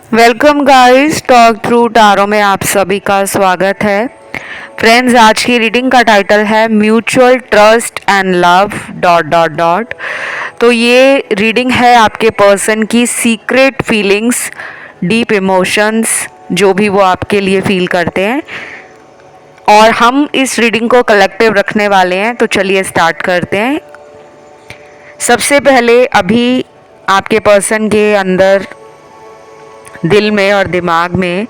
Welcome guys, talk through tarot में आप सभी का स्वागत है। फ्रेंड्स, आज की रीडिंग का टाइटल है mutual trust and love dot dot dot. तो ये रीडिंग है आपके पर्सन की सीक्रेट फीलिंग्स, डीप इमोशंस, जो भी वो आपके लिए फील करते हैं, और हम इस रीडिंग को कलेक्टिव रखने वाले हैं। तो चलिए स्टार्ट करते हैं। सबसे पहले अभी आपके पर्सन के अंदर दिल में और दिमाग में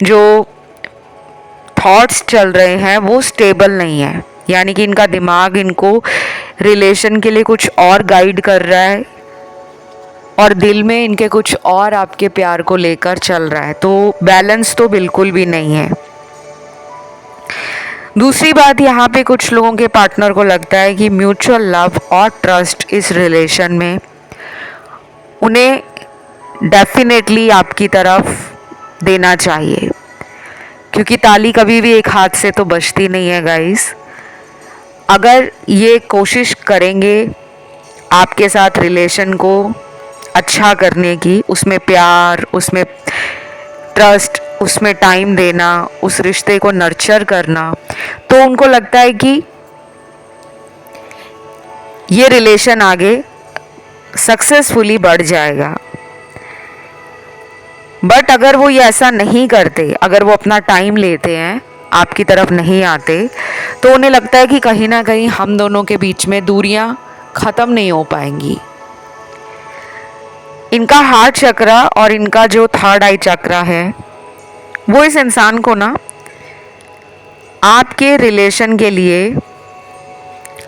जो थॉट्स चल रहे हैं वो स्टेबल नहीं है, यानी कि इनका दिमाग इनको रिलेशन के लिए कुछ और गाइड कर रहा है और दिल में इनके कुछ और आपके प्यार को लेकर चल रहा है। तो बैलेंस तो बिल्कुल भी नहीं है। दूसरी बात, यहाँ पे कुछ लोगों के पार्टनर को लगता है कि म्यूचुअल लव और ट्रस्ट इस रिलेशन में उन्हें डेफिनेटली आपकी तरफ देना चाहिए, क्योंकि ताली कभी भी एक हाथ से तो बजती नहीं है गाइस। अगर ये कोशिश करेंगे आपके साथ रिलेशन को अच्छा करने की, उसमें प्यार, उसमें ट्रस्ट, उसमें टाइम देना, उस रिश्ते को नर्चर करना, तो उनको लगता है कि ये रिलेशन आगे सक्सेसफुली बढ़ जाएगा। बट अगर वो ये ऐसा नहीं करते, अगर वो अपना टाइम लेते हैं, आपकी तरफ नहीं आते, तो उन्हें लगता है कि कहीं ना कहीं हम दोनों के बीच में दूरियां ख़त्म नहीं हो पाएंगी। इनका हार्ट चक्रा और इनका जो थर्ड आई चक्रा है वो इस इंसान को ना आपके रिलेशन के लिए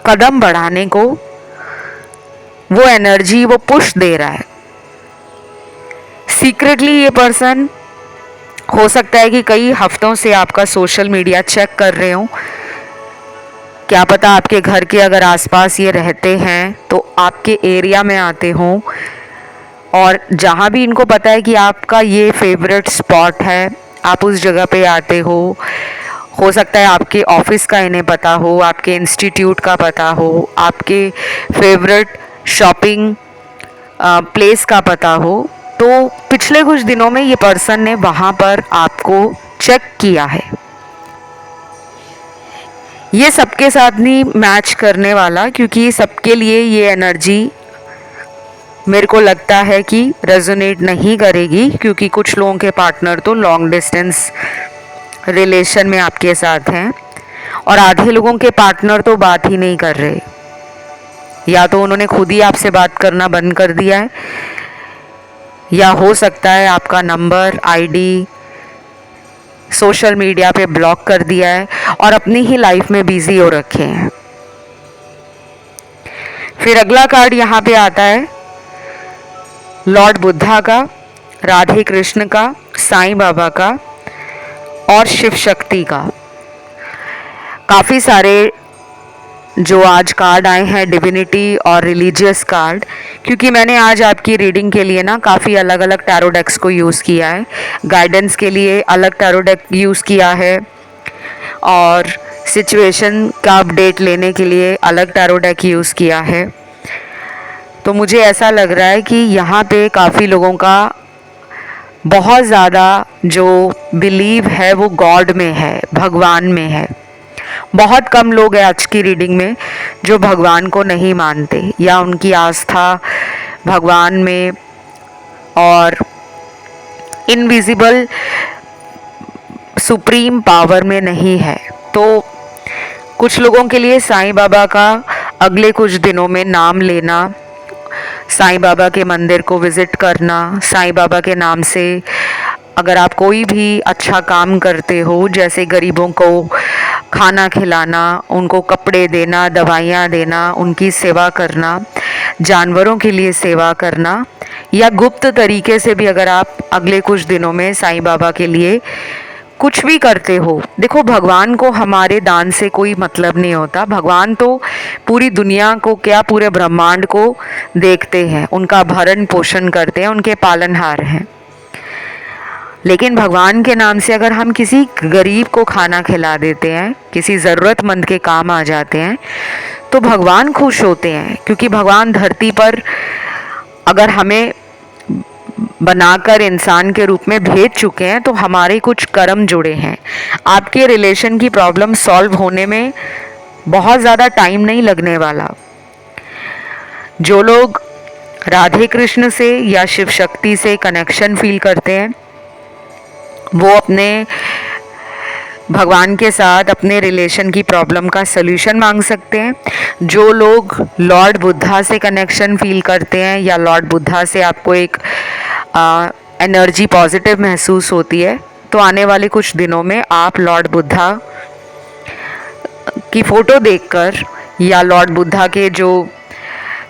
कदम बढ़ाने को वो एनर्जी, वो पुश दे रहा है। सीक्रेटली ये पर्सन हो सकता है कि कई हफ्तों से आपका सोशल मीडिया चेक कर रहे हो। क्या पता आपके घर के अगर आसपास ये रहते हैं तो आपके एरिया में आते हों, और जहाँ भी इनको पता है कि आपका ये फेवरेट स्पॉट है, आप उस जगह पे आते हो सकता है आपके ऑफिस का इन्हें पता हो, आपके इंस्टीट्यूट का पता हो, आपके फेवरेट शॉपिंग प्लेस का पता हो। तो पिछले कुछ दिनों में ये पर्सन ने वहाँ पर आपको चेक किया है। ये सबके साथ नहीं मैच करने वाला, क्योंकि सबके लिए ये एनर्जी मेरे को लगता है कि रेजोनेट नहीं करेगी, क्योंकि कुछ लोगों के पार्टनर तो लॉन्ग डिस्टेंस रिलेशन में आपके साथ हैं और आधे लोगों के पार्टनर तो बात ही नहीं कर रहे, या तो उन्होंने खुद ही आपसे बात करना बंद कर दिया है, या हो सकता है आपका नंबर, आईडी सोशल मीडिया पे ब्लॉक कर दिया है और अपनी ही लाइफ में बिजी हो रखे हैं। फिर अगला कार्ड यहाँ पे आता है लॉर्ड बुद्धा का, राधे कृष्ण का, साईं बाबा का और शिव शक्ति का। काफ़ी सारे जो आज कार्ड आए हैं डिविनिटी और रिलीजियस कार्ड, क्योंकि मैंने आज आपकी रीडिंग के लिए ना काफ़ी अलग अलग टैरो डेक्स को यूज़ किया है। गाइडेंस के लिए अलग टैरो डेक यूज़ किया है और सिचुएशन का अपडेट लेने के लिए अलग टैरो डेक यूज़ किया है। तो मुझे ऐसा लग रहा है कि यहाँ पे काफ़ी लोगों का बहुत ज़्यादा जो बिलीव है वो गॉड में है, भगवान में है। बहुत कम लोग हैं आज की रीडिंग में जो भगवान को नहीं मानते, या उनकी आस्था भगवान में और इनविजिबल सुप्रीम पावर में नहीं है। तो कुछ लोगों के लिए साईं बाबा का अगले कुछ दिनों में नाम लेना, साईं बाबा के मंदिर को विज़िट करना, साईं बाबा के नाम से अगर आप कोई भी अच्छा काम करते हो, जैसे गरीबों को खाना खिलाना, उनको कपड़े देना, दवाइयाँ देना, उनकी सेवा करना, जानवरों के लिए सेवा करना, या गुप्त तरीके से भी अगर आप अगले कुछ दिनों में साईं बाबा के लिए कुछ भी करते हो। देखो, भगवान को हमारे दान से कोई मतलब नहीं होता। भगवान तो पूरी दुनिया को क्या, पूरे ब्रह्मांड को देखते हैं, उनका भरण पोषण करते हैं, उनके पालनहार हैं। लेकिन भगवान के नाम से अगर हम किसी गरीब को खाना खिला देते हैं, किसी ज़रूरतमंद के काम आ जाते हैं, तो भगवान खुश होते हैं, क्योंकि भगवान धरती पर अगर हमें बनाकर इंसान के रूप में भेज चुके हैं, तो हमारे कुछ कर्म जुड़े हैं। आपके रिलेशन की प्रॉब्लम सॉल्व होने में बहुत ज़्यादा टाइम नहीं लगने वाला। जो लोग राधे कृष्ण से या शिव शक्ति से कनेक्शन फील करते हैं, वो अपने भगवान के साथ अपने रिलेशन की प्रॉब्लम का सल्यूशन मांग सकते हैं। जो लोग लॉर्ड बुद्धा से कनेक्शन फील करते हैं या लॉर्ड बुद्धा से आपको एक एनर्जी पॉजिटिव महसूस होती है, तो आने वाले कुछ दिनों में आप लॉर्ड बुद्धा की फ़ोटो देखकर या लॉर्ड बुद्धा के जो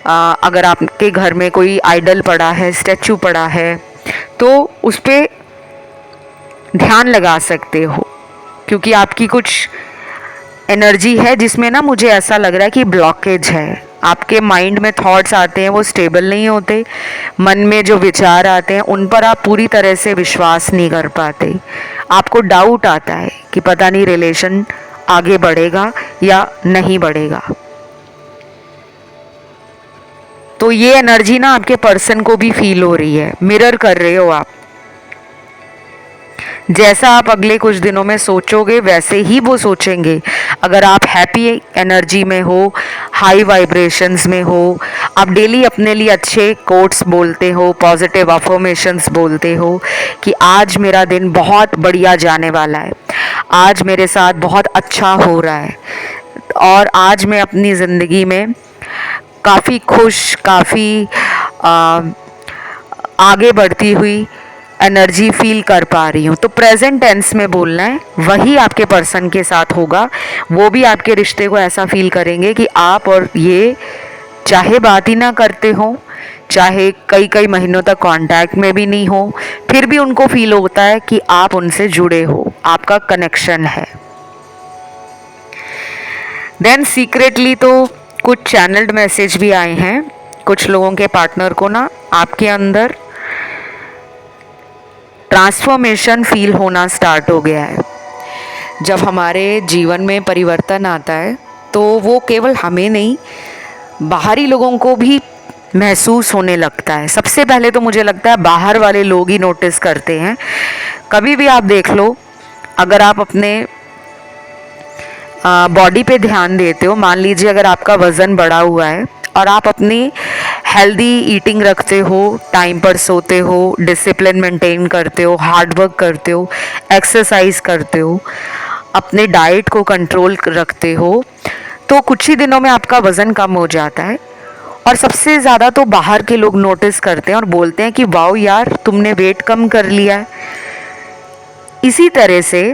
अगर आपके घर में कोई आइडल पड़ा है, स्टैचू पड़ा है, तो उस पर ध्यान लगा सकते हो, क्योंकि आपकी कुछ एनर्जी है जिसमें ना मुझे ऐसा लग रहा है कि ब्लॉकेज है। आपके माइंड में थॉट्स आते हैं, वो स्टेबल नहीं होते। मन में जो विचार आते हैं उन पर आप पूरी तरह से विश्वास नहीं कर पाते। आपको डाउट आता है कि पता नहीं रिलेशन आगे बढ़ेगा या नहीं बढ़ेगा। तो ये एनर्जी ना आपके पर्सन को भी फील हो रही है, मिरर कर रहे हो आप। जैसा आप अगले कुछ दिनों में सोचोगे वैसे ही वो सोचेंगे। अगर आप हैप्पी एनर्जी में हो, हाई वाइब्रेशंस में हो, आप डेली अपने लिए अच्छे कोट्स बोलते हो, पॉजिटिव अफर्मेशंस बोलते हो कि आज मेरा दिन बहुत बढ़िया जाने वाला है, आज मेरे साथ बहुत अच्छा हो रहा है, और आज मैं अपनी ज़िंदगी में काफ़ी खुश, काफ़ी आगे बढ़ती हुई एनर्जी फील कर पा रही हूँ। तो प्रेजेंट टेंस में बोलना है, वही आपके पर्सन के साथ होगा। वो भी आपके रिश्ते को ऐसा फील करेंगे कि आप और ये चाहे बात ही ना करते हो, चाहे कई कई महीनों तक कांटेक्ट में भी नहीं हो, फिर भी उनको फील होता है कि आप उनसे जुड़े हो, आपका कनेक्शन है। देन सीक्रेटली तो कुछ चैनल्ड मैसेज भी आए हैं। कुछ लोगों के पार्टनर को ना आपके अंदर ट्रांसफॉर्मेशन फील होना स्टार्ट हो गया है। जब हमारे जीवन में परिवर्तन आता है तो वो केवल हमें नहीं, बाहरी लोगों को भी महसूस होने लगता है। सबसे पहले तो मुझे लगता है बाहर वाले लोग ही नोटिस करते हैं। कभी भी आप देख लो, अगर आप अपने बॉडी पे ध्यान देते हो, मान लीजिए अगर आपका वज़न बढ़ा हुआ है और आप अपनी हेल्दी ईटिंग रखते हो, टाइम पर सोते हो, डिसिप्लिन मेंटेन करते हो, हार्ड वर्क करते हो, एक्सरसाइज करते हो, अपने डाइट को कंट्रोल रखते हो, तो कुछ ही दिनों में आपका वज़न कम हो जाता है। और सबसे ज़्यादा तो बाहर के लोग नोटिस करते हैं और बोलते हैं कि वाओ यार, तुमने वेट कम कर लिया है। इसी तरह से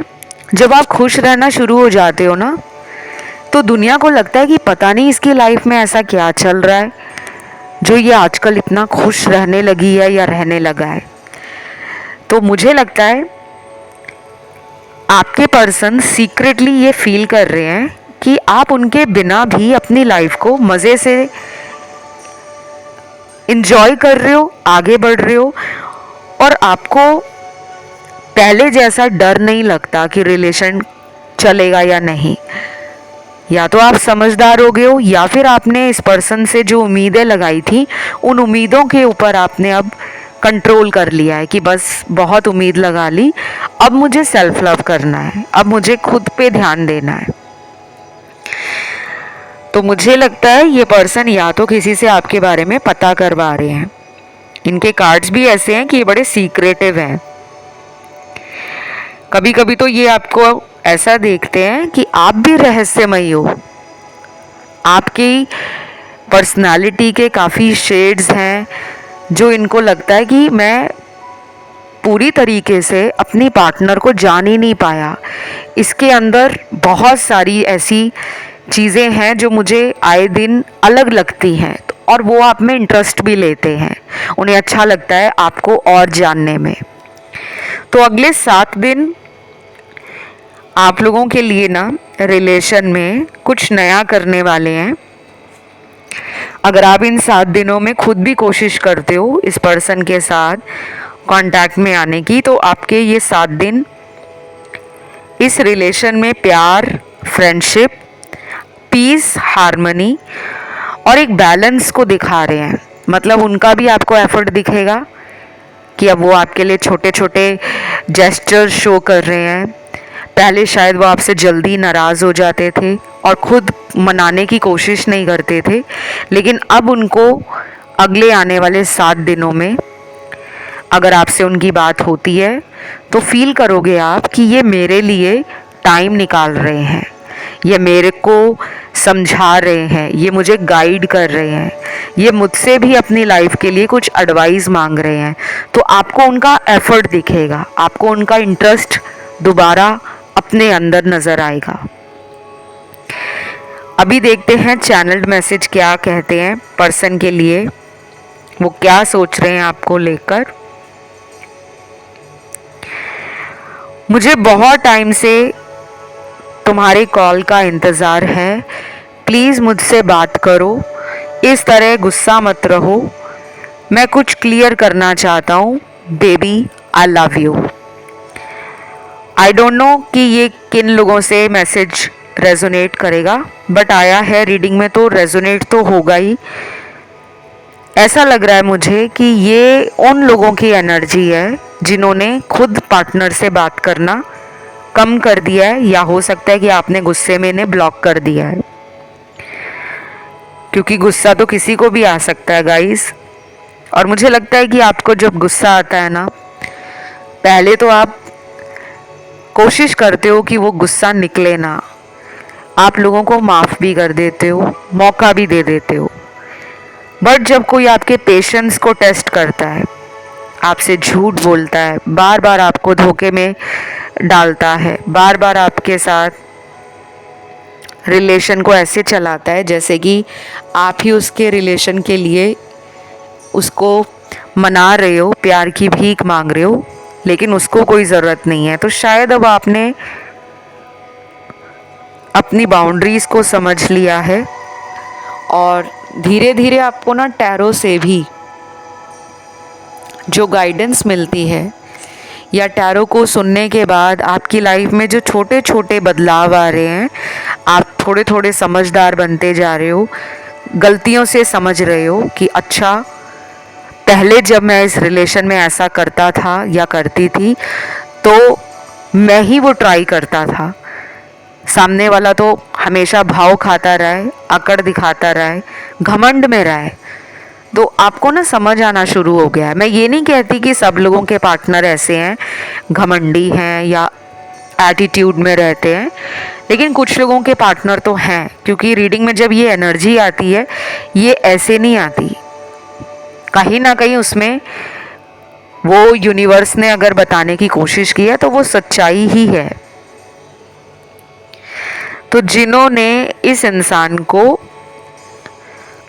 जब आप खुश रहना शुरू हो जाते हो ना, तो दुनिया को लगता है कि पता नहीं इसकी लाइफ में ऐसा क्या चल रहा है जो ये आजकल इतना खुश रहने लगी है या रहने लगा है। तो मुझे लगता है आपके पर्सन सीक्रेटली ये फील कर रहे हैं कि आप उनके बिना भी अपनी लाइफ को मज़े से इंजॉय कर रहे हो, आगे बढ़ रहे हो, और आपको पहले जैसा डर नहीं लगता कि रिलेशन चलेगा या नहीं। या तो आप समझदार हो गए हो, या फिर आपने इस पर्सन से जो उम्मीदें लगाई थी उन उम्मीदों के ऊपर आपने अब कंट्रोल कर लिया है कि बस बहुत उम्मीद लगा ली, अब मुझे सेल्फ लव करना है, अब मुझे खुद पे ध्यान देना है। तो मुझे लगता है ये पर्सन या तो किसी से आपके बारे में पता करवा रहे हैं। इनके कार्ड्स भी ऐसे हैं कि ये बड़े सीक्रेटिव हैं। कभी कभी तो ये आपको ऐसा देखते हैं कि आप भी रहस्यमयी हो। आपकी पर्सनालिटी के काफ़ी शेड्स हैं जो इनको लगता है कि मैं पूरी तरीके से अपनी पार्टनर को जान ही नहीं पाया, इसके अंदर बहुत सारी ऐसी चीज़ें हैं जो मुझे आए दिन अलग लगती हैं, और वो आप में इंटरेस्ट भी लेते हैं। उन्हें अच्छा लगता है आपको और जानने में। तो अगले 7 दिन आप लोगों के लिए ना रिलेशन में कुछ नया करने वाले हैं। अगर आप इन 7 दिनों में खुद भी कोशिश करते हो इस पर्सन के साथ कांटेक्ट में आने की, तो आपके ये 7 दिन इस रिलेशन में प्यार, फ्रेंडशिप, पीस, हार्मनी और एक बैलेंस को दिखा रहे हैं। मतलब उनका भी आपको एफर्ट दिखेगा, कि अब वो आपके लिए छोटे छोटे जेस्चर शो कर रहे हैं। पहले शायद वो आपसे जल्दी नाराज़ हो जाते थे और खुद मनाने की कोशिश नहीं करते थे, लेकिन अब उनको अगले आने वाले 7 दिनों में अगर आपसे उनकी बात होती है तो फील करोगे आप कि ये मेरे लिए टाइम निकाल रहे हैं, ये मेरे को समझा रहे हैं, ये मुझे गाइड कर रहे हैं, ये मुझसे भी अपनी लाइफ के लिए कुछ एडवाइस मांग रहे हैं। तो आपको उनका एफर्ट दिखेगा, आपको उनका इंटरेस्ट दोबारा अपने अंदर नज़र आएगा। अभी देखते हैं चैनल्ड मैसेज क्या कहते हैं पर्सन के लिए, वो क्या सोच रहे हैं आपको लेकर। मुझे बहुत टाइम से तुम्हारे कॉल का इंतज़ार है, प्लीज़ मुझसे बात करो, इस तरह गुस्सा मत रहो, मैं कुछ क्लियर करना चाहता हूँ, baby I love you. I don't know कि ये किन लोगों से मैसेज रेजोनेट करेगा, बट आया है रीडिंग में तो रेजोनेट तो होगा ही। ऐसा लग रहा है मुझे कि ये उन लोगों की एनर्जी है जिन्होंने खुद पार्टनर से बात करना कम कर दिया है, या हो सकता है कि आपने गुस्से में इन्हें ब्लॉक कर दिया है, क्योंकि गुस्सा तो किसी को भी आ सकता है गाइस। और मुझे लगता है कि आपको जब गुस्सा आता है ना, पहले तो आप कोशिश करते हो कि वो गुस्सा निकले ना, आप लोगों को माफ़ भी कर देते हो, मौका भी दे देते हो। बट जब कोई आपके पेशेंस को टेस्ट करता है, आपसे झूठ बोलता है, बार बार आपको धोखे में डालता है, बार बार आपके साथ रिलेशन को ऐसे चलाता है जैसे कि आप ही उसके रिलेशन के लिए उसको मना रहे हो, प्यार की भीख मांग रहे हो, लेकिन उसको कोई ज़रूरत नहीं है, तो शायद अब आपने अपनी बाउंड्रीज़ को समझ लिया है। और धीरे धीरे आपको ना टैरो से भी जो गाइडेंस मिलती है, या टैरो को सुनने के बाद आपकी लाइफ में जो छोटे छोटे बदलाव आ रहे हैं, आप थोड़े थोड़े समझदार बनते जा रहे हो, गलतियों से समझ रहे हो कि अच्छा पहले जब मैं इस रिलेशन में ऐसा करता था या करती थी तो मैं ही वो ट्राई करता था, सामने वाला तो हमेशा भाव खाता रहा है, अकड़ दिखाता रहा है, घमंड में रहा है। तो आपको ना समझ आना शुरू हो गया है। मैं ये नहीं कहती कि सब लोगों के पार्टनर ऐसे हैं, घमंडी हैं या एटीट्यूड में रहते हैं, लेकिन कुछ लोगों के पार्टनर तो हैं, क्योंकि रीडिंग में जब ये एनर्जी आती है ये ऐसे नहीं आती, कहीं ना कहीं उसमें वो यूनिवर्स ने अगर बताने की कोशिश की है तो वो सच्चाई ही है। तो जिन्होंने इस इंसान को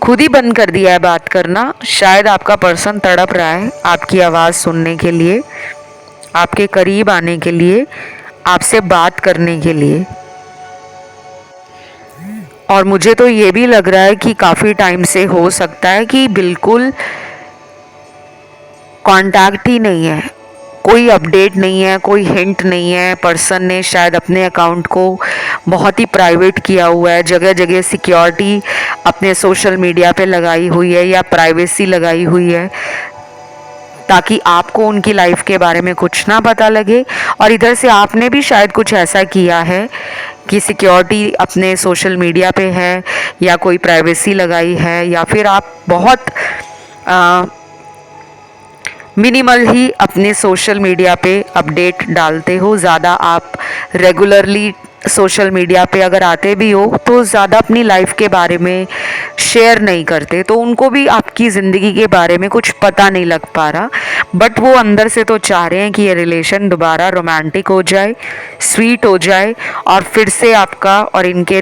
खुद ही बंद कर दिया है बात करना, शायद आपका पर्सन तड़प रहा है आपकी आवाज़ सुनने के लिए, आपके करीब आने के लिए, आपसे बात करने के लिए। और मुझे तो ये भी लग रहा है कि काफ़ी टाइम से हो सकता है कि बिल्कुल कांटेक्ट ही नहीं है, कोई अपडेट नहीं है, कोई हिंट नहीं है। पर्सन ने शायद अपने अकाउंट को बहुत ही प्राइवेट किया हुआ है, जगह जगह सिक्योरिटी अपने सोशल मीडिया पे लगाई हुई है या प्राइवेसी लगाई हुई है, ताकि आपको उनकी लाइफ के बारे में कुछ ना पता लगे। और इधर से आपने भी शायद कुछ ऐसा किया है कि सिक्योरिटी अपने सोशल मीडिया पे है या कोई प्राइवेसी लगाई है, या फिर आप बहुत मिनिमल ही अपने सोशल मीडिया पे अपडेट डालते हो। ज़्यादा आप रेगुलरली सोशल मीडिया पे अगर आते भी हो तो ज़्यादा अपनी लाइफ के बारे में शेयर नहीं करते, तो उनको भी आपकी ज़िंदगी के बारे में कुछ पता नहीं लग पा रहा। बट वो अंदर से तो चाह रहे हैं कि ये रिलेशन दोबारा रोमांटिक हो जाए, स्वीट हो जाए, और फिर से आपका और इनके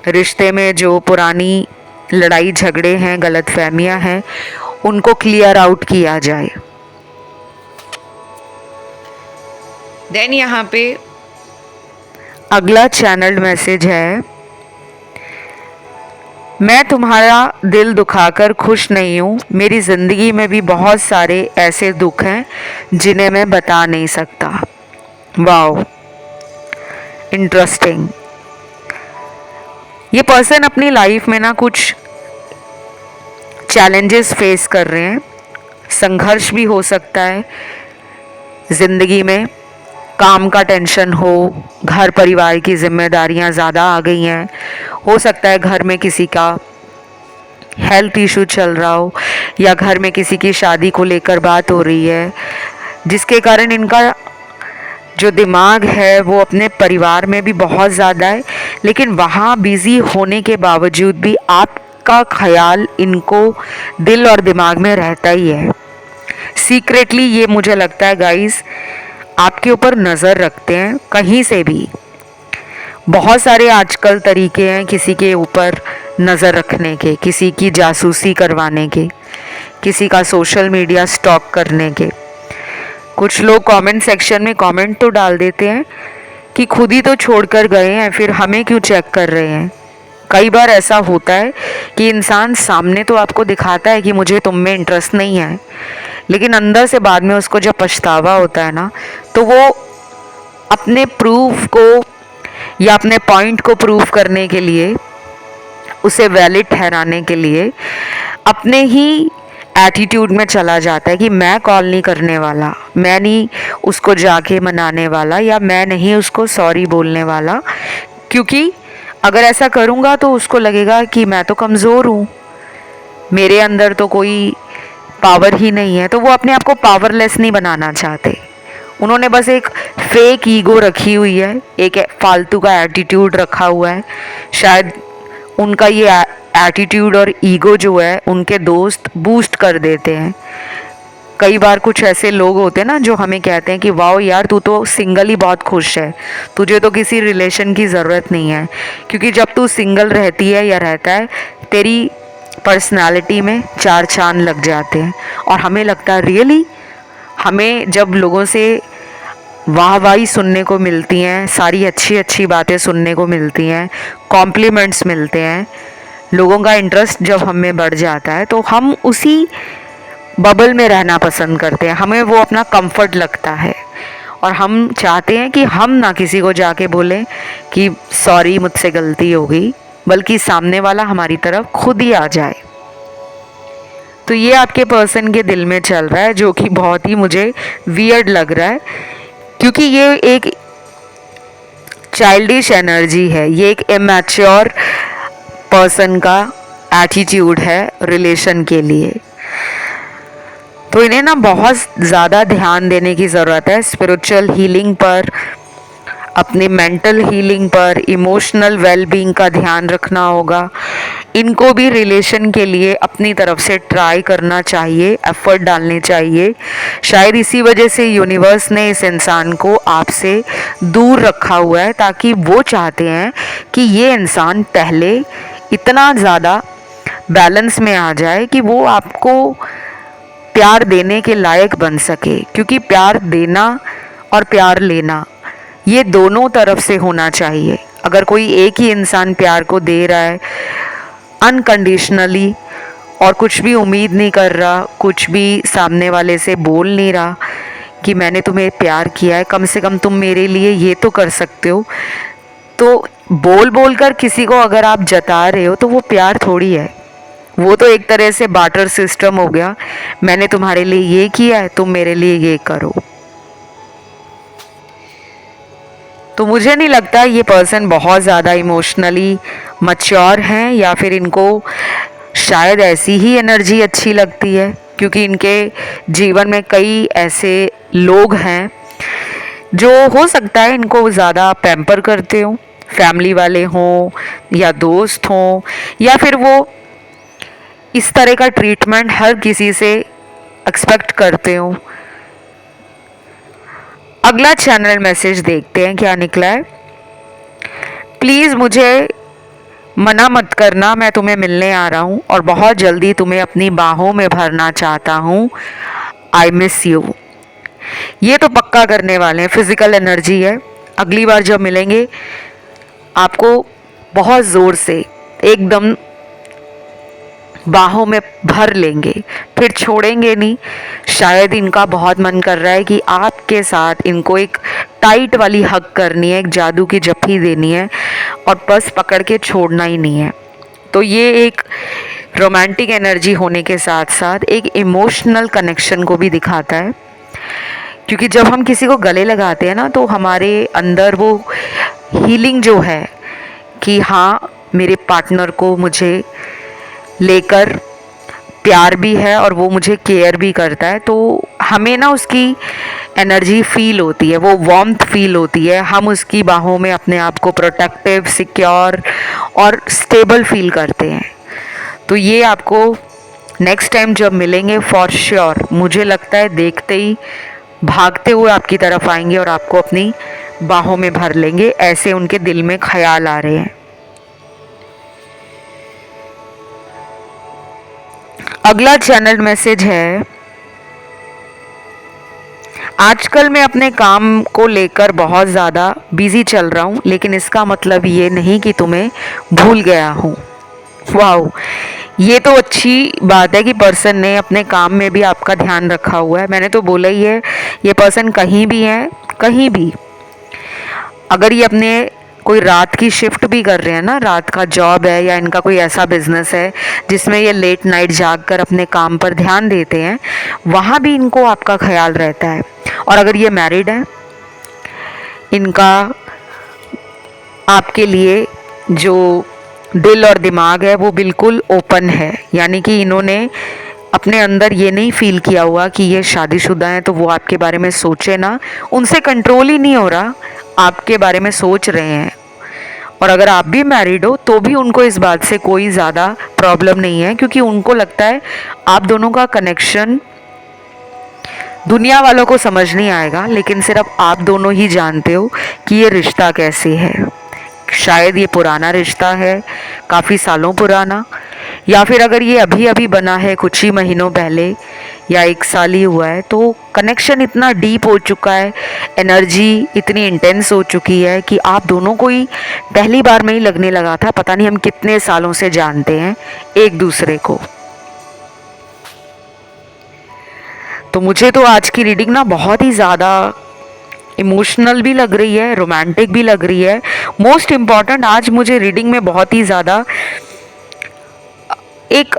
रिश्ते में जो पुरानी लड़ाई झगड़े हैं, गलतफहमियां हैं, उनको क्लियर आउट किया जाए। देन यहाँ पे अगला चैनल्ड मैसेज है, मैं तुम्हारा दिल दुखाकर खुश नहीं हूँ, मेरी ज़िंदगी में भी बहुत सारे ऐसे दुख हैं जिन्हें मैं बता नहीं सकता। Wow, interesting. ये पर्सन अपनी लाइफ में ना कुछ चैलेंजेस फेस कर रहे हैं, संघर्ष भी हो सकता है ज़िंदगी में, काम का टेंशन हो, घर परिवार की जिम्मेदारियां ज़्यादा आ गई हैं, हो सकता है घर में किसी का हेल्थ इशू चल रहा हो या घर में किसी की शादी को लेकर बात हो रही है, जिसके कारण इनका जो दिमाग है वो अपने परिवार में भी बहुत ज़्यादा है, लेकिन वहाँ बिज़ी होने के बावजूद भी आपका ख्याल इनको दिल और दिमाग में रहता ही है। सीक्रेटली ये मुझे लगता है गाइस आपके ऊपर नज़र रखते हैं कहीं से भी। बहुत सारे आजकल तरीके हैं किसी के ऊपर नज़र रखने के, किसी की जासूसी करवाने के, किसी का सोशल मीडिया स्टॉक करने के। कुछ लोग कमेंट सेक्शन में कमेंट तो डाल देते हैं कि खुद ही तो छोड़कर गए हैं, फिर हमें क्यों चेक कर रहे हैं। कई बार ऐसा होता है कि इंसान सामने तो आपको दिखाता है कि मुझे तुम में इंटरेस्ट नहीं है, लेकिन अंदर से बाद में उसको जब पछतावा होता है ना, तो वो अपने प्रूफ को या अपने पॉइंट को प्रूव करने के लिए, उसे वैलिड ठहराने के लिए अपने ही एटीट्यूड में चला जाता है कि मैं कॉल नहीं करने वाला, मैं नहीं उसको जाके मनाने वाला, या मैं नहीं उसको सॉरी बोलने वाला, क्योंकि अगर ऐसा करूँगा तो उसको लगेगा कि मैं तो कमज़ोर हूँ, मेरे अंदर तो कोई पावर ही नहीं है। तो वो अपने आप को पावरलेस नहीं बनाना चाहते, उन्होंने बस एक फेक ईगो रखी हुई है, एक फालतू का एटीट्यूड रखा हुआ है। शायद उनका ये एटीट्यूड और ईगो जो है उनके दोस्त बूस्ट कर देते हैं। कई बार कुछ ऐसे लोग होते हैं ना जो हमें कहते हैं कि वाओ यार तू तो सिंगल ही बहुत खुश है, तुझे तो किसी रिलेशन की ज़रूरत नहीं है, क्योंकि जब तू सिंगल रहती है या रहता है तेरी पर्सनालिटी में चार चांद लग जाते हैं। और हमें लगता है रियली, हमें जब लोगों से वाहवाही सुनने को मिलती हैं, सारी अच्छी अच्छी बातें सुनने को मिलती हैं, कॉम्प्लीमेंट्स मिलते हैं, लोगों का इंटरेस्ट जब हम में बढ़ जाता है तो हम उसी बबल में रहना पसंद करते हैं, हमें वो अपना कंफर्ट लगता है। और हम चाहते हैं कि हम ना किसी को जाके बोलें कि सॉरी मुझसे गलती हो गई, बल्कि सामने वाला हमारी तरफ खुद ही आ जाए। तो ये आपके पर्सन के दिल में चल रहा है, जो कि बहुत ही मुझे वियर्ड लग रहा है, क्योंकि ये एक चाइल्डिश एनर्जी है, ये एक इमैच्योर पर्सन का एटीट्यूड है रिलेशन के लिए। तो इन्हें ना बहुत ज़्यादा ध्यान देने की ज़रूरत है स्पिरिचुअल हीलिंग पर, अपने मेंटल हीलिंग पर, इमोशनल वेलबींग का ध्यान रखना होगा। इनको भी रिलेशन के लिए अपनी तरफ से ट्राई करना चाहिए, एफर्ट डालने चाहिए। शायद इसी वजह से यूनिवर्स ने इस इंसान को आपसे दूर रखा हुआ है, ताकि वो चाहते हैं कि ये इंसान पहले इतना ज़्यादा बैलेंस में आ जाए कि वो आपको प्यार देने के लायक बन सके। क्योंकि प्यार देना और प्यार लेना ये दोनों तरफ से होना चाहिए। अगर कोई एक ही इंसान प्यार को दे रहा है अनकंडीशनली और कुछ भी उम्मीद नहीं कर रहा, कुछ भी सामने वाले से बोल नहीं रहा कि मैंने तुम्हें प्यार किया है, कम से कम तुम मेरे लिए ये तो कर सकते हो, तो बोल बोल कर किसी को अगर आप जता रहे हो तो वो प्यार थोड़ी है, वो तो एक तरह से बार्टर सिस्टम हो गया। मैंने तुम्हारे लिए ये किया है, तुम मेरे लिए ये करो। तो मुझे नहीं लगता ये पर्सन बहुत ज़्यादा इमोशनली मैच्योर हैं, या फिर इनको शायद ऐसी ही एनर्जी अच्छी लगती है, क्योंकि इनके जीवन में कई ऐसे लोग हैं जो हो सकता है इनको ज़्यादा पैम्पर करते हों, फैमिली वाले हों या दोस्त हों, या फिर वो इस तरह का ट्रीटमेंट हर किसी से एक्सपेक्ट करते हो। अगला चैनल मैसेज देखते हैं क्या निकला है। प्लीज़ मुझे मना मत करना, मैं तुम्हें मिलने आ रहा हूँ और बहुत जल्दी तुम्हें अपनी बाहों में भरना चाहता हूँ। I miss you. ये तो पक्का करने वाले हैं, फिजिकल एनर्जी है। अगली बार जब मिलेंगे आपको बहुत ज़ोर से एकदम बाहों में भर लेंगे, फिर छोड़ेंगे नहीं। शायद इनका बहुत मन कर रहा है कि आपके साथ इनको एक टाइट वाली हग करनी है, एक जादू की जप्फी देनी है और बस पकड़ के छोड़ना ही नहीं है। तो ये एक रोमांटिक एनर्जी होने के साथ साथ एक इमोशनल कनेक्शन को भी दिखाता है, क्योंकि जब हम किसी को गले लगाते हैं ना तो हमारे अंदर वो हीलिंग जो है कि हाँ मेरे पार्टनर को मुझे लेकर प्यार भी है और वो मुझे केयर भी करता है, तो हमें ना उसकी एनर्जी फील होती है, वो वार्मथ फील होती है, हम उसकी बाहों में अपने आप को प्रोटेक्टिव, सिक्योर और स्टेबल फील करते हैं। तो ये आपको नेक्स्ट टाइम जब मिलेंगे फॉर श्योर मुझे लगता है देखते ही भागते हुए आपकी तरफ आएंगे और आपको अपनी बाहों में भर लेंगे, ऐसे उनके दिल में ख्याल आ रहे हैं। अगला चैनल मैसेज है, आजकल मैं अपने काम को लेकर बहुत ज़्यादा बिजी चल रहा हूँ, लेकिन इसका मतलब ये नहीं कि तुम्हें भूल गया हूँ। वाह, ये तो अच्छी बात है कि पर्सन ने अपने काम में भी आपका ध्यान रखा हुआ है। मैंने तो बोला ही है, ये पर्सन कहीं भी है, कहीं भी अगर ये अपने कोई रात की शिफ्ट भी कर रहे हैं ना, रात का जॉब है या इनका कोई ऐसा बिजनेस है जिसमें ये लेट नाइट जाग कर अपने काम पर ध्यान देते हैं, वहाँ भी इनको आपका ख्याल रहता है। और अगर ये मैरिड है, इनका आपके लिए जो दिल और दिमाग है वो बिल्कुल ओपन है, यानी कि इन्होंने अपने अंदर ये नहीं फील किया हुआ कि ये शादीशुदा हैं तो वो आपके बारे में सोचे ना, उनसे कंट्रोल ही नहीं हो रहा, आपके बारे में सोच रहे हैं। और अगर आप भी मैरिड हो तो भी उनको इस बात से कोई ज़्यादा प्रॉब्लम नहीं है, क्योंकि उनको लगता है आप दोनों का कनेक्शन दुनिया वालों को समझ नहीं आएगा, लेकिन सिर्फ आप दोनों ही जानते हो कि ये रिश्ता कैसे है। शायद ये पुराना रिश्ता है, काफ़ी सालों पुराना, या फिर अगर ये अभी अभी बना है कुछ ही महीनों पहले या 1 साल ही हुआ है, तो कनेक्शन इतना डीप हो चुका है, एनर्जी इतनी इंटेंस हो चुकी है कि आप दोनों को ही पहली बार में ही लगने लगा था पता नहीं हम कितने सालों से जानते हैं एक दूसरे को। तो मुझे तो आज की रीडिंग ना बहुत ही ज़्यादा इमोशनल भी लग रही है, रोमांटिक भी लग रही है। मोस्ट इम्पॉर्टेंट, आज मुझे रीडिंग में बहुत ही ज़्यादा एक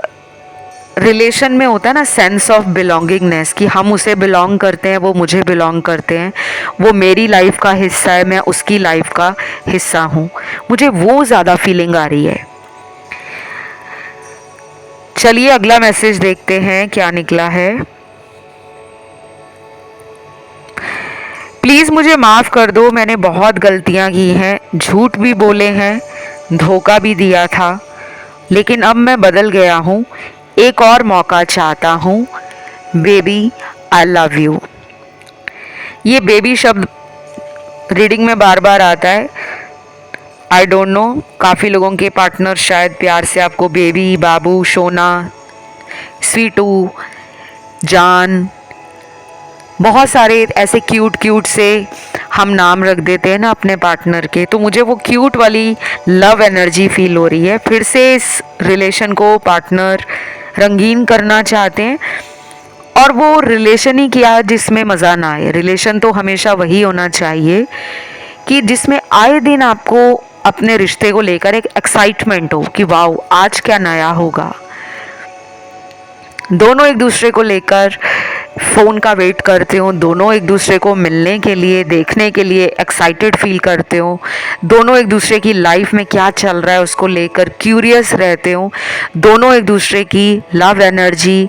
रिलेशन में होता है ना सेंस ऑफ बिलोंगिंगनेस, कि हम उसे बिलोंग करते हैं, वो मुझे बिलोंग करते हैं, वो मेरी लाइफ का हिस्सा है, मैं उसकी लाइफ का हिस्सा हूँ, मुझे वो ज़्यादा फीलिंग आ रही है। चलिए अगला मैसेज देखते हैं क्या निकला है। प्लीज़ मुझे माफ़ कर दो, मैंने बहुत गलतियाँ की हैं, झूठ भी बोले हैं, धोखा भी दिया था, लेकिन अब मैं बदल गया हूँ, एक और मौका चाहता हूँ, बेबी आई लव यू। ये बेबी शब्द रीडिंग में बार बार आता है। आई डोंट नो, काफ़ी लोगों के पार्टनर शायद प्यार से आपको बेबी, बाबू, सोना, स्वीटू, जान, बहुत सारे ऐसे क्यूट क्यूट से हम नाम रख देते हैं ना अपने पार्टनर के। तो मुझे वो क्यूट वाली लव एनर्जी फील हो रही है। फिर से इस रिलेशन को पार्टनर रंगीन करना चाहते हैं, और वो रिलेशन ही क्या जिसमें मज़ा ना आए। रिलेशन तो हमेशा वही होना चाहिए कि जिसमें आए दिन आपको अपने रिश्ते को लेकर एक एक्साइटमेंट हो कि वाओ आज क्या नया होगा। दोनों एक दूसरे को लेकर फ़ोन का वेट करते हो, दोनों एक दूसरे को मिलने के लिए, देखने के लिए एक्साइटेड फील करते हो, दोनों एक दूसरे की लाइफ में क्या चल रहा है उसको लेकर क्यूरियस रहते हो, दोनों एक दूसरे की लव एनर्जी,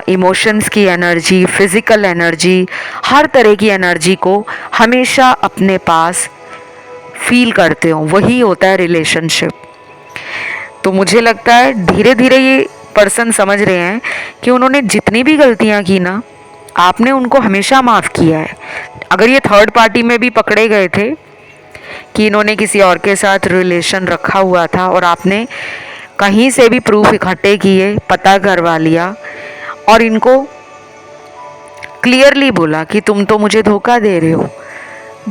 इमोशंस की एनर्जी, फिज़िकल एनर्जी, हर तरह की एनर्जी को हमेशा अपने पास फील करते हो। वही होता है रिलेशनशिप। तो मुझे लगता है धीरे धीरे ये पर्सन समझ रहे हैं कि उन्होंने जितनी भी गलतियां की ना, आपने उनको हमेशा माफ़ किया है। अगर ये थर्ड पार्टी में भी पकड़े गए थे कि इन्होंने किसी और के साथ रिलेशन रखा हुआ था और आपने कहीं से भी प्रूफ इकट्ठे किए, पता करवा लिया और इनको क्लियरली बोला कि तुम तो मुझे धोखा दे रहे हो,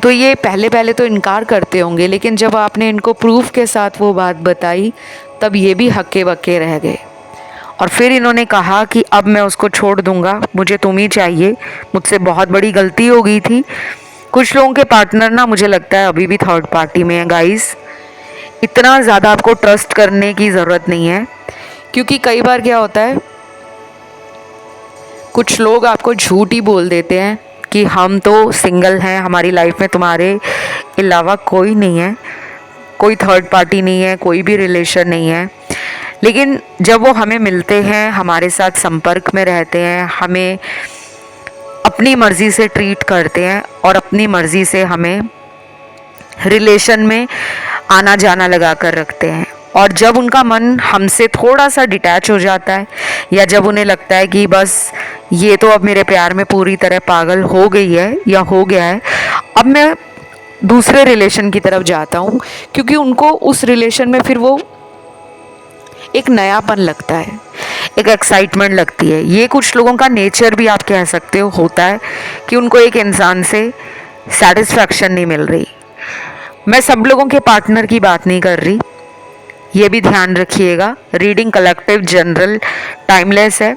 तो ये पहले पहले तो इनकार करते होंगे, लेकिन जब आपने इनको प्रूफ के साथ वो बात बताई तब ये भी हक्के बक्के रह गए। और फिर इन्होंने कहा कि अब मैं उसको छोड़ दूंगा, मुझे तुम ही चाहिए, मुझसे बहुत बड़ी गलती हो गई थी। कुछ लोगों के पार्टनर ना मुझे लगता है अभी भी थर्ड पार्टी में है। गाइस, इतना ज़्यादा आपको ट्रस्ट करने की ज़रूरत नहीं है क्योंकि कई बार क्या होता है, कुछ लोग आपको झूठ ही बोल देते हैं कि हम तो सिंगल हैं, हमारी लाइफ में तुम्हारे अलावा कोई नहीं है, कोई थर्ड पार्टी नहीं है, कोई भी रिलेशन नहीं है। लेकिन जब वो हमें मिलते हैं, हमारे साथ संपर्क में रहते हैं, हमें अपनी मर्ज़ी से ट्रीट करते हैं और अपनी मर्ज़ी से हमें रिलेशन में आना जाना लगा कर रखते हैं, और जब उनका मन हमसे थोड़ा सा डिटैच हो जाता है, या जब उन्हें लगता है कि बस ये तो अब मेरे प्यार में पूरी तरह पागल हो गई है या हो गया है, अब मैं दूसरे रिलेशन की तरफ जाता हूँ, क्योंकि उनको उस रिलेशन में फिर वो एक नयापन लगता है, एक एक्साइटमेंट लगती है। ये कुछ लोगों का नेचर भी आप कह सकते हो होता है कि उनको एक इंसान से सेटिस्फैक्शन नहीं मिल रही। मैं सब लोगों के पार्टनर की बात नहीं कर रही, ये भी ध्यान रखिएगा। रीडिंग कलेक्टिव जनरल टाइमलेस है।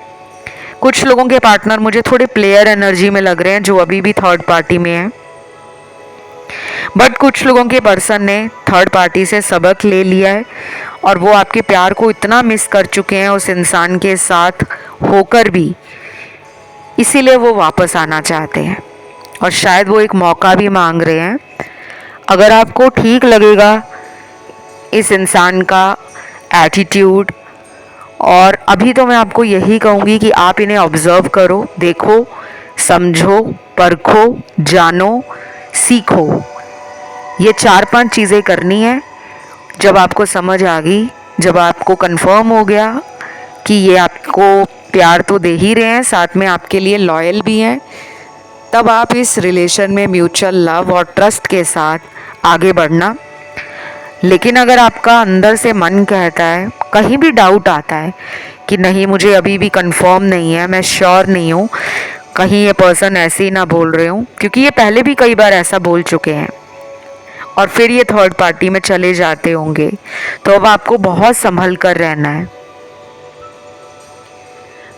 कुछ लोगों के पार्टनर मुझे थोड़े प्लेयर एनर्जी में लग रहे हैं जो अभी भी थर्ड पार्टी में हैं, बट कुछ लोगों के पर्सन ने थर्ड पार्टी से सबक ले लिया है और वो आपके प्यार को इतना मिस कर चुके हैं उस इंसान के साथ होकर भी, इसीलिए वो वापस आना चाहते हैं और शायद वो एक मौका भी मांग रहे हैं। अगर आपको ठीक लगेगा इस इंसान का एटीट्यूड, और अभी तो मैं आपको यही कहूँगी कि आप इन्हें ऑब्ज़र्व करो, देखो, समझो, परखो, जानो, सीखो। ये 4-5 चीज़ें करनी है। जब आपको समझ आ गई, जब आपको कंफर्म हो गया कि ये आपको प्यार तो दे ही रहे हैं, साथ में आपके लिए लॉयल भी हैं, तब आप इस रिलेशन में म्यूचुअल लव और ट्रस्ट के साथ आगे बढ़ना। लेकिन अगर आपका अंदर से मन कहता है, कहीं भी डाउट आता है कि नहीं मुझे अभी भी कंफर्म नहीं है, मैं श्योर नहीं हूँ, कहीं ये पर्सन ऐसे ही ना बोल रहे हूँ, क्योंकि ये पहले भी कई बार ऐसा बोल चुके हैं और फिर ये थर्ड पार्टी में चले जाते होंगे, तो अब आपको बहुत संभल कर रहना है।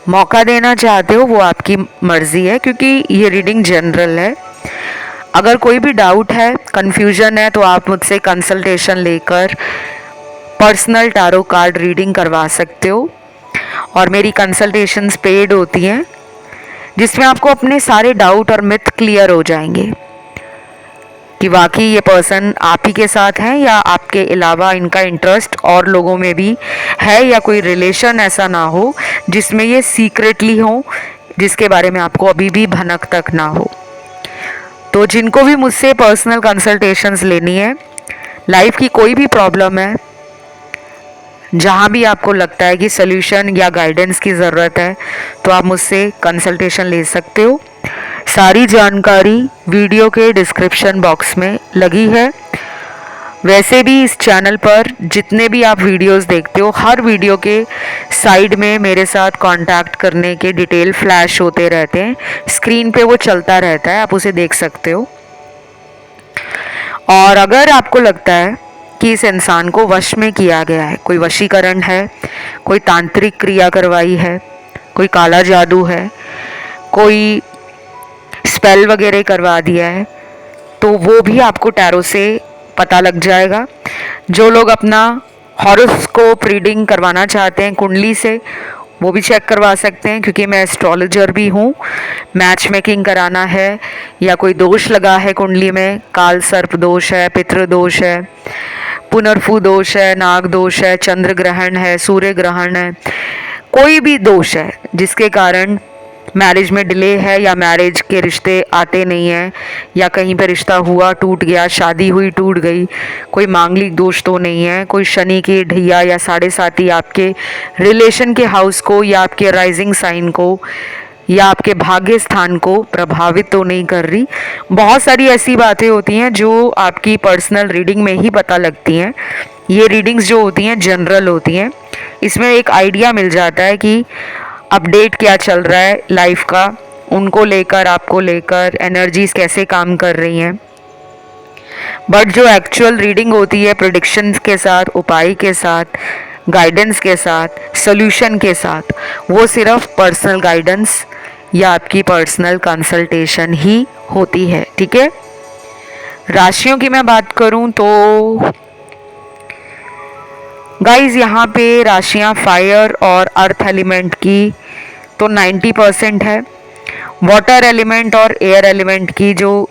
मौका देना चाहते हो वो आपकी मर्ज़ी है, क्योंकि ये रीडिंग जनरल है। अगर कोई भी डाउट है, कन्फ्यूजन है, तो आप मुझसे कंसल्टेशन लेकर पर्सनल टैरो कार्ड रीडिंग करवा सकते हो, और मेरी कंसल्टेशंस पेड होती हैं, जिसमें आपको अपने सारे डाउट और मिथ क्लियर हो जाएंगे कि वाकई ये पर्सन आप ही के साथ हैं या आपके अलावा इनका इंटरेस्ट और लोगों में भी है, या कोई रिलेशन ऐसा ना हो जिसमें ये सीक्रेटली हो, जिसके बारे में आपको अभी भी भनक तक ना हो। तो जिनको भी मुझसे पर्सनल कंसल्टेशंस लेनी है, लाइफ की कोई भी प्रॉब्लम है, जहाँ भी आपको लगता है कि सल्यूशन या गाइडेंस की ज़रूरत है, तो आप मुझसे कंसल्टेशन ले सकते हो। सारी जानकारी वीडियो के डिस्क्रिप्शन बॉक्स में लगी है। वैसे भी इस चैनल पर जितने भी आप वीडियोस देखते हो, हर वीडियो के साइड में मेरे साथ कांटेक्ट करने के डिटेल फ्लैश होते रहते हैं, स्क्रीन पे वो चलता रहता है, आप उसे देख सकते हो। और अगर आपको लगता है कि इस इंसान को वश में किया गया है, कोई वशीकरण है, कोई तांत्रिक क्रिया करवाई है, कोई काला जादू है, कोई स्पेल वगैरह करवा दिया है, तो वो भी आपको टैरो से पता लग जाएगा। जो लोग अपना हॉरोस्कोप रीडिंग करवाना चाहते हैं कुंडली से, वो भी चेक करवा सकते हैं, क्योंकि मैं एस्ट्रोलॉजर भी हूँ। मैच मेकिंग कराना है या कोई दोष लगा है कुंडली में, काल सर्प दोष है, पितृ दोष है, पुनर्फू दोष है, नाग दोष है, चंद्र ग्रहण है, सूर्य ग्रहण है, कोई भी दोष है जिसके कारण मैरिज में डिले है या मैरिज के रिश्ते आते नहीं हैं, या कहीं पे रिश्ता हुआ टूट गया, शादी हुई टूट गई, कोई मांगलिक दोष तो नहीं है, कोई शनि की ढैया या 7.5 आपके रिलेशन के हाउस को या आपके राइजिंग साइन को या आपके भाग्य स्थान को प्रभावित तो नहीं कर रही। बहुत सारी ऐसी बातें होती हैं जो आपकी पर्सनल रीडिंग में ही पता लगती हैं। ये रीडिंग्स जो होती हैं जनरल होती हैं, इसमें एक आइडिया मिल जाता है कि अपडेट क्या चल रहा है लाइफ का, उनको लेकर, आपको लेकर एनर्जीज कैसे काम कर रही हैं। बट जो एक्चुअल रीडिंग होती है प्रेडिक्शंस के साथ, उपाय के साथ, गाइडेंस के साथ, सॉल्यूशन के साथ, वो सिर्फ पर्सनल गाइडेंस या आपकी पर्सनल कंसल्टेशन ही होती है। ठीक है। राशियों की मैं बात करूं तो गाइस यहाँ पे राशियाँ फायर और अर्थ एलिमेंट की तो 90% है, वाटर एलिमेंट और एयर एलिमेंट की जो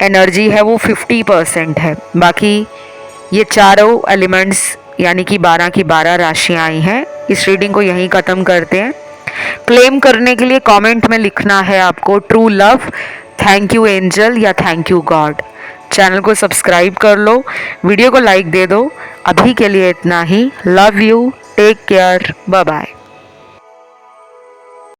एनर्जी है वो 50% है। बाकी ये चारों एलिमेंट्स यानी कि 12 की 12 राशियाँ आई हैं। इस रीडिंग को यहीं ख़त्म करते हैं। क्लेम करने के लिए कमेंट में लिखना है आपको true love, thank you angel या थैंक यू गॉड। चैनल को सब्सक्राइब कर लो, वीडियो को लाइक दे दो। अभी के लिए इतना ही। Love you, take care, bye bye.